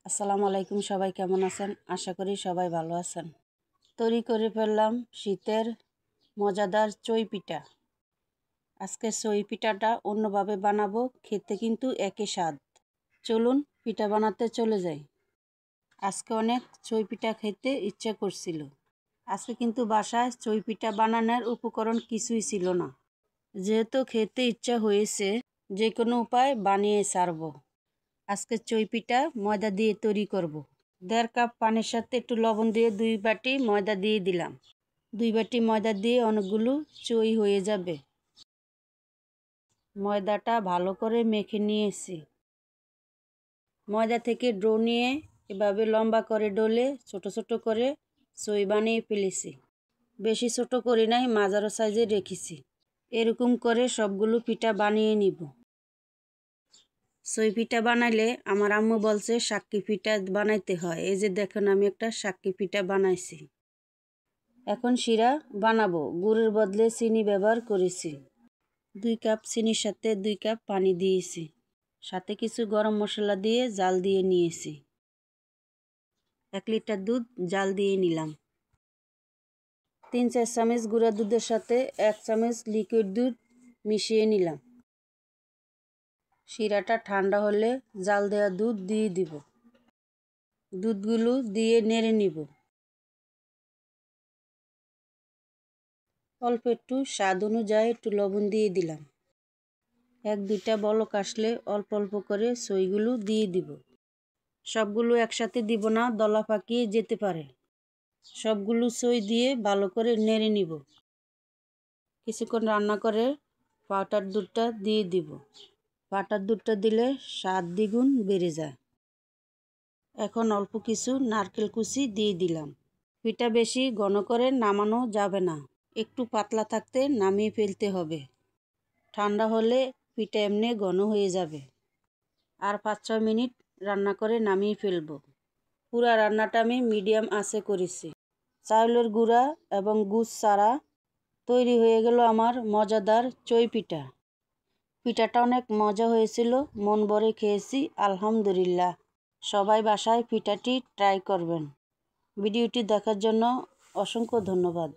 আসসালামু আলাইকুম, সবাই কেমন আছেন? আশা করি সবাই ভালো আছেন। তৈরি করে ফেললাম শীতের মজাদার চই পিঠা। আজকে চই পিঠাটা অন্যভাবে বানাবো, খেতে কিন্তু একই স্বাদ। চলুন পিঠা বানাতে চলে যাই। আজকে অনেক চই পিঠা খেতে ইচ্ছা করছিল। আজকে কিন্তু বাসায় চই পিঠা বানানোর উপকরণ কিছুই ছিল না। যেহেতু খেতে ইচ্ছা হয়েছে, যে কোনো উপায় বানিয়ে ছাড়বো। আজকে চই পিঠা ময়দা দিয়ে তৈরি করব। 1.5 কাপ পানির সাথে একটু লবণ দিয়ে 2 বাটি ময়দা দিয়ে দিলাম। 2 বাটি ময়দা দিয়ে অনেকগুলো চই হয়ে যাবে। ময়দাটা ভালো করে মেখে নিয়েছি। ময়দা থেকে ডো নিয়ে এভাবে লম্বা করে ডলে ছোট ছোট করে চই বানিয়ে ফেলেছি। বেশি ছোট করি নাই, মাঝারো সাইজে রেখেছি। এরকম করে সবগুলো পিঠা বানিয়ে নিব। চই পিঠা বানাইলে আমার আম্মু বলছে সাক্কি পিঠা বানাইতে হয়। এই যে দেখুন, আমি একটা সাক্কি পিঠা বানাইছি। এখন শিরা বানাবো। গুড়ের বদলে চিনি ব্যবহার করেছি। 2 কাপ চিনির সাথে 2 কাপ পানি দিয়েছি। সাথে কিছু গরম মশলা দিয়ে জাল দিয়ে নিয়েছি। 1 লিটার দুধ জাল দিয়ে নিলাম। 3-4 চামচ গুঁড়া দুধের সাথে 1 চামচ লিকুইড দুধ মিশিয়ে নিলাম। শিরাটা ঠান্ডা হলে জাল দেওয়া দুধ দিয়ে দিব। দুধগুলো দিয়ে নেড়ে নিব। অল্প একটু স্বাদ অনুযায়ী একটু লবণ দিয়ে দিলাম। 1-2টা বলক আসলে অল্প অল্প করে চইগুলো দিয়ে দিব। সবগুলো একসাথে দিব না, দলা পাকিয়ে যেতে পারে। সবগুলো চই দিয়ে ভালো করে নেড়ে নিব। কিছুক্ষণ রান্না করে পাউডার দুধটা দিয়ে দিব। পাউডার দুধটা দিলে স্বাদ দ্বিগুণ বেড়ে যায়। এখন অল্প কিছু নারকেল কুচি দিয়ে দিলাম। পিঠা বেশি ঘন করে নামানো যাবে না, একটু পাতলা থাকতে নামিয়ে ফেলতে হবে। ঠান্ডা হলে পিঠা এমনি ঘন হয়ে যাবে। আর 5-6 মিনিট রান্না করে নামিয়ে ফেলব। পুরা রান্নাটা আমি মিডিয়াম আঁচে করেছি। চাউলের গুঁড়া এবং গুড় ছাড়া তৈরি হয়ে গেল আমার মজাদার চই পিঠা। পিঠাটা অনেক মজা হয়েছিল, মন ভরে খেয়েছি আলহামদুলিল্লাহ। সবাই বাসায় পিঠাটি ট্রাই করবেন। ভিডিওটি দেখার জন্য অসংখ্য ধন্যবাদ।